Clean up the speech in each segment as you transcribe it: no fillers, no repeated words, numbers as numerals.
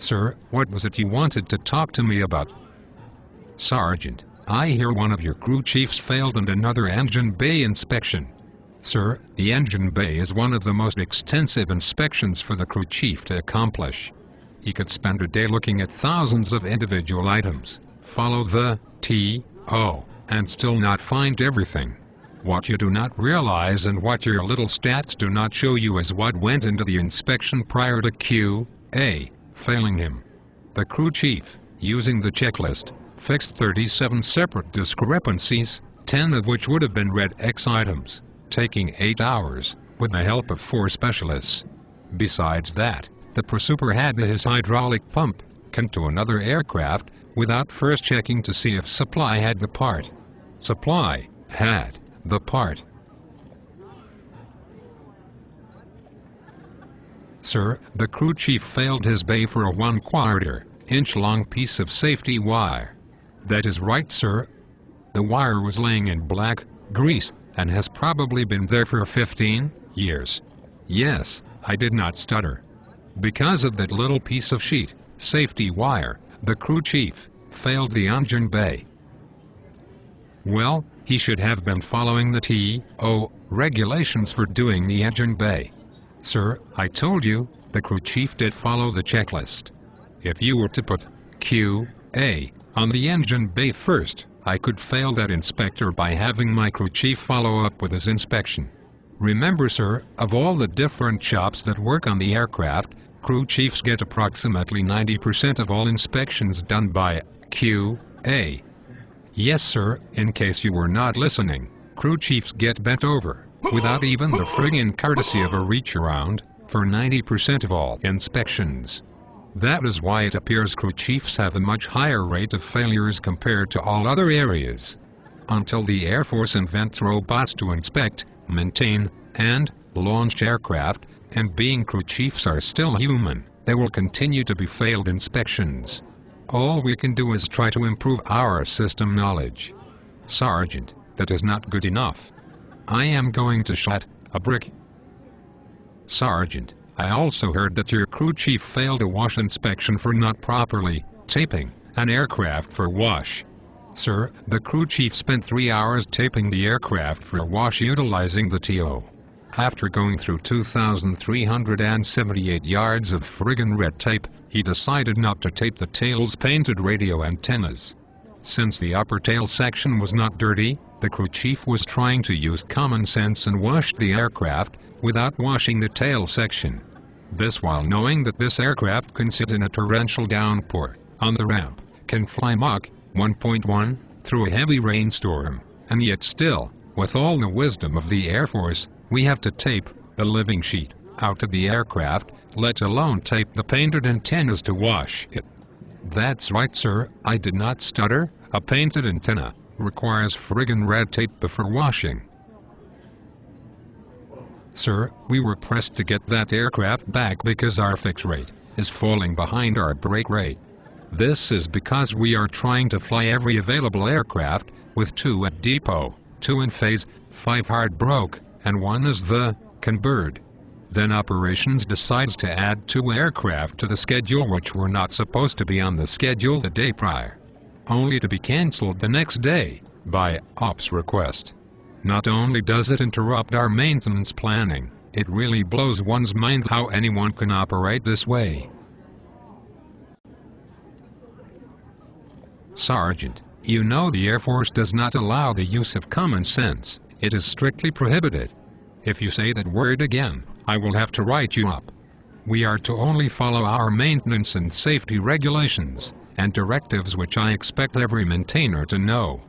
Sir, what was it you wanted to talk to me about? Sergeant, I hear one of your crew chiefs failed in another engine bay inspection. Sir, the engine bay is one of the most extensive inspections for the crew chief to accomplish. He could spend a day looking at thousands of individual items, follow the TO, and still not find everything. What you do not realize and what your little stats do not show you is what went into the inspection prior to QA failing him. The crew chief, using the checklist, fixed 37 separate discrepancies, 10 of which would have been red X items, taking 8 hours, with the help of 4 specialists. Besides that, the prosuper had his hydraulic pump connected to another aircraft without first checking to see if supply had the part. Supply had the part. Sir, the crew chief failed his bay for a 1/4 inch long piece of safety wire. That is right, sir. The wire was laying in black grease and has probably been there for 15 years. Yes, I did not stutter. Because of that little piece of sheet, safety wire, the crew chief failed the engine bay. Well, he should have been following the TO regulations for doing the engine bay. Sir, I told you, the crew chief did follow the checklist. If you were to put QA on the engine bay first, I could fail that inspector by having my crew chief follow up with his inspection. Remember, sir, of all the different shops that work on the aircraft, crew chiefs get approximately 90% of all inspections done by QA. Yes, sir, in case you were not listening, crew chiefs get bent over, without even the friggin' courtesy of a reach around, for 90% of all inspections. That is why it appears crew chiefs have a much higher rate of failures compared to all other areas. Until the Air Force invents robots to inspect, maintain, and launch aircraft, and being crew chiefs are still human, there will continue to be failed inspections. All we can do is try to improve our system knowledge. Sergeant, that is not good enough. I am going to shot a brick. Sergeant, I also heard that your crew chief failed a wash inspection for not properly taping an aircraft for wash. Sir, the crew chief spent 3 hours taping the aircraft for wash utilizing the TO. After going through 2,378 yards of friggin' red tape, he decided not to tape the tail's painted radio antennas. Since the upper tail section was not dirty, the crew chief was trying to use common sense and washed the aircraft without washing the tail section. This while knowing that this aircraft can sit in a torrential downpour on the ramp, can fly Mach 1.1 through a heavy rainstorm, and yet still, with all the wisdom of the Air Force, we have to tape the living sheet out of the aircraft, let alone tape the painted antennas to wash it. That's right, sir, I did not stutter. A painted antenna requires friggin' red tape before washing. Sir, we were pressed to get that aircraft back because our fix rate is falling behind our break rate. This is because we are trying to fly every available aircraft, with 2 at depot, 2 in phase, 5 hard broke, and 1 is the bird. Then operations decides to add 2 aircraft to the schedule which were not supposed to be on the schedule the day prior, only to be cancelled the next day by ops request. Not only does it interrupt our maintenance planning, it really blows one's mind how anyone can operate this way. Sergeant, you know the Air Force does not allow the use of common sense. It is strictly prohibited. If you say that word again, I will have to write you up. We are to only follow our maintenance and safety regulations and directives which I expect every maintainer to know.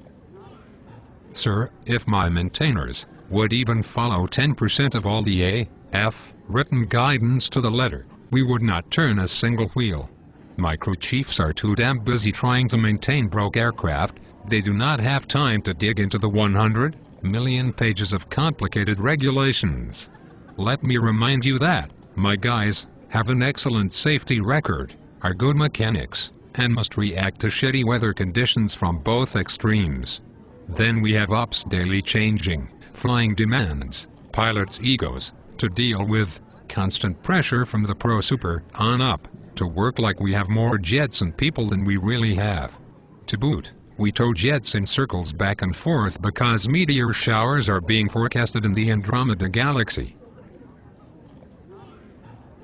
Sir, if my maintainers would even follow 10% of all the AF written guidance to the letter, we would not turn a single wheel. My crew chiefs are too damn busy trying to maintain broke aircraft. They do not have time to dig into the 100 million pages of complicated regulations. Let me remind you that my guys have an excellent safety record, are good mechanics, and must react to shitty weather conditions from both extremes. Then we have ops daily changing, flying demands, pilots' egos, to deal with, constant pressure from the prosuper on up, to work like we have more jets and people than we really have. To boot, we tow jets in circles back and forth because meteor showers are being forecasted in the Andromeda Galaxy.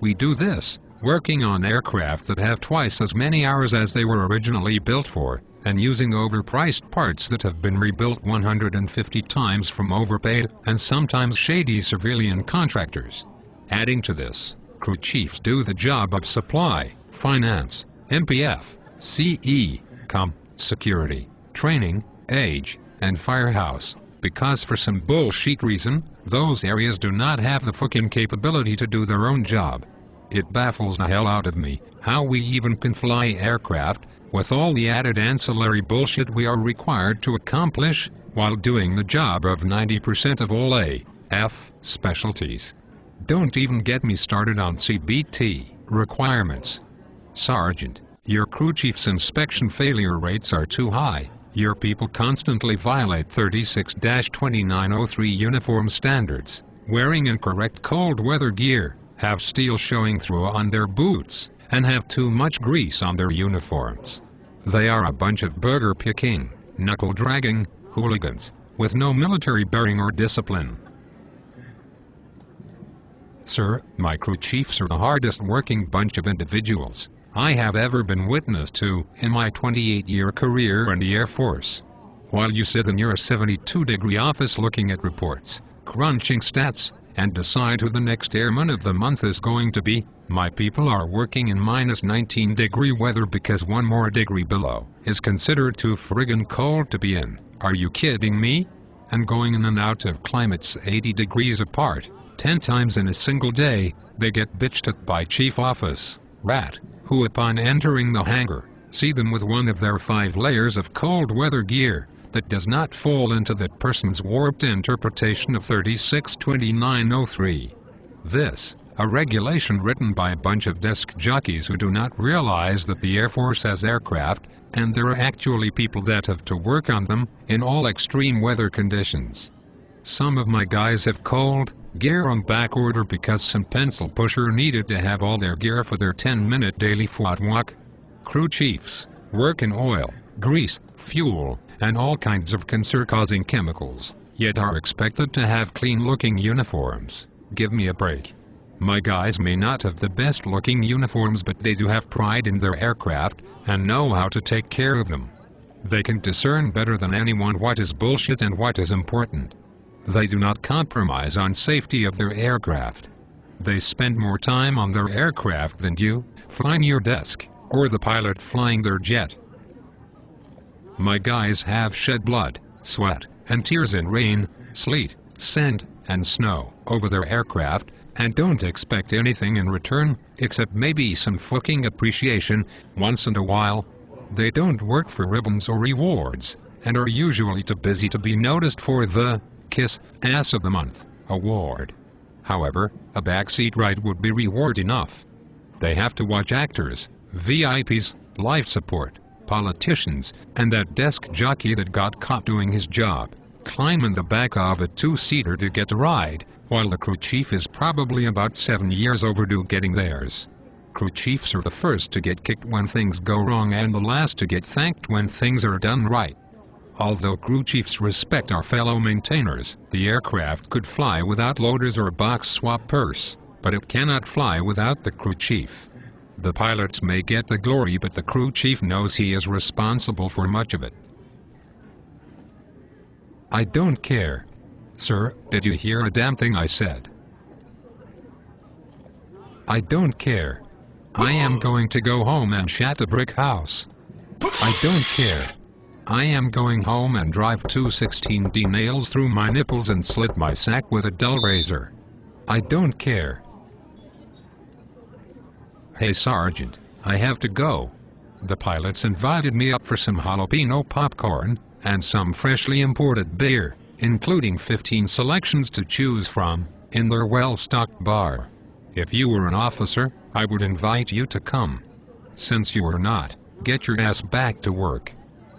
We do this, working on aircraft that have twice as many hours as they were originally built for, and using overpriced parts that have been rebuilt 150 times from overpaid and sometimes shady civilian contractors. Adding to this, crew chiefs do the job of supply, finance, MPF, CE, security, training, age, and firehouse, because for some bullshit reason, those areas do not have the fucking capability to do their own job. It baffles the hell out of me how we even can fly aircraft with all the added ancillary bullshit we are required to accomplish while doing the job of 90% of all A.F. specialties. Don't even get me started on CBT requirements. Sergeant, your crew chief's inspection failure rates are too high. Your people constantly violate 36-2903 uniform standards, wearing incorrect cold weather gear, have steel showing through on their boots, and have too much grease on their uniforms. They are a bunch of burger-picking, knuckle-dragging hooligans, with no military bearing or discipline. Sir, my crew chiefs are the hardest-working bunch of individuals I have ever been witness to in my 28-year career in the Air Force. While you sit in your 72-degree office looking at reports, crunching stats, and decide who the next airman of the month is going to be, my people are working in minus 19-degree weather because one more degree below is considered too friggin' cold to be in. Are you kidding me? And going in and out of climates 80 degrees apart, 10 times in a single day, they get bitched at by Chief Office Rat, who upon entering the hangar, see them with one of their 5 layers of cold weather gear that does not fall into that person's warped interpretation of 36-2903. This, a regulation written by a bunch of desk jockeys who do not realize that the Air Force has aircraft, and there are actually people that have to work on them in all extreme weather conditions. Some of my guys have cold gear on back order because some pencil pusher needed to have all their gear for their 10-minute daily FWAT walk. Crew chiefs work in oil, grease, fuel, and all kinds of cancer-causing chemicals, yet are expected to have clean-looking uniforms. Give me a break. My guys may not have the best-looking uniforms, but they do have pride in their aircraft and know how to take care of them. They can discern better than anyone what is bullshit and what is important. They do not compromise on safety of their aircraft. They spend more time on their aircraft than you, flying your desk, or the pilot flying their jet. My guys have shed blood, sweat, and tears in rain, sleet, sand, and snow over their aircraft, and don't expect anything in return, except maybe some fucking appreciation once in a while. They don't work for ribbons or rewards, and are usually too busy to be noticed for the Kiss Ass of the Month award. However, a backseat ride would be reward enough. They have to watch actors, VIPs, life support, politicians, and that desk jockey that got caught doing his job, climb in the back of a 2-seater to get a ride, while the crew chief is probably about 7 years overdue getting theirs. Crew chiefs are the first to get kicked when things go wrong and the last to get thanked when things are done right. Although crew chiefs respect our fellow maintainers, the aircraft could fly without loaders or box swap purse, but it cannot fly without the crew chief. The pilots may get the glory, but the crew chief knows he is responsible for much of it. I don't care. Sir, did you hear a damn thing I said? I don't care. I am going to go home and shat a brick house. I don't care. I am going home and drive 2 16D nails through my nipples and slit my sack with a dull razor. I don't care. Hey Sergeant, I have to go. The pilots invited me up for some jalapeno popcorn and some freshly imported beer, including 15 selections to choose from, in their well-stocked bar. If you were an officer, I would invite you to come. Since you are not, get your ass back to work.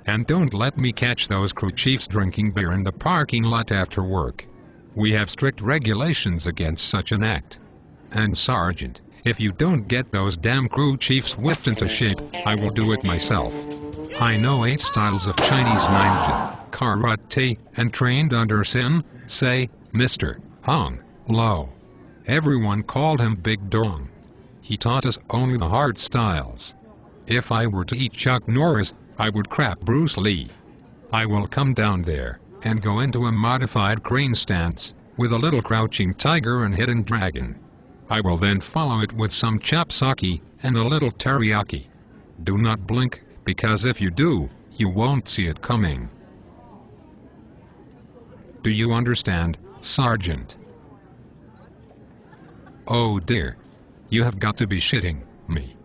And don't let me catch those crew chiefs drinking beer in the parking lot after work. We have strict regulations against such an act. And Sergeant, If you don't get those damn crew chiefs whipped into shape, I will do it myself. I know 8 styles of Chinese ninja, karate, and trained under Sin, say, Mr. Hong Lo. Everyone called him Big Dong. He taught us only the hard styles. If I were to eat Chuck Norris, I would crap Bruce Lee. I will come down there and go into a modified crane stance with a little crouching tiger and hidden dragon. I will then follow it with some chapsaki and a little teriyaki. Do not blink, because if you do, you won't see it coming. Do you understand, Sergeant? Oh dear. You have got to be shitting me.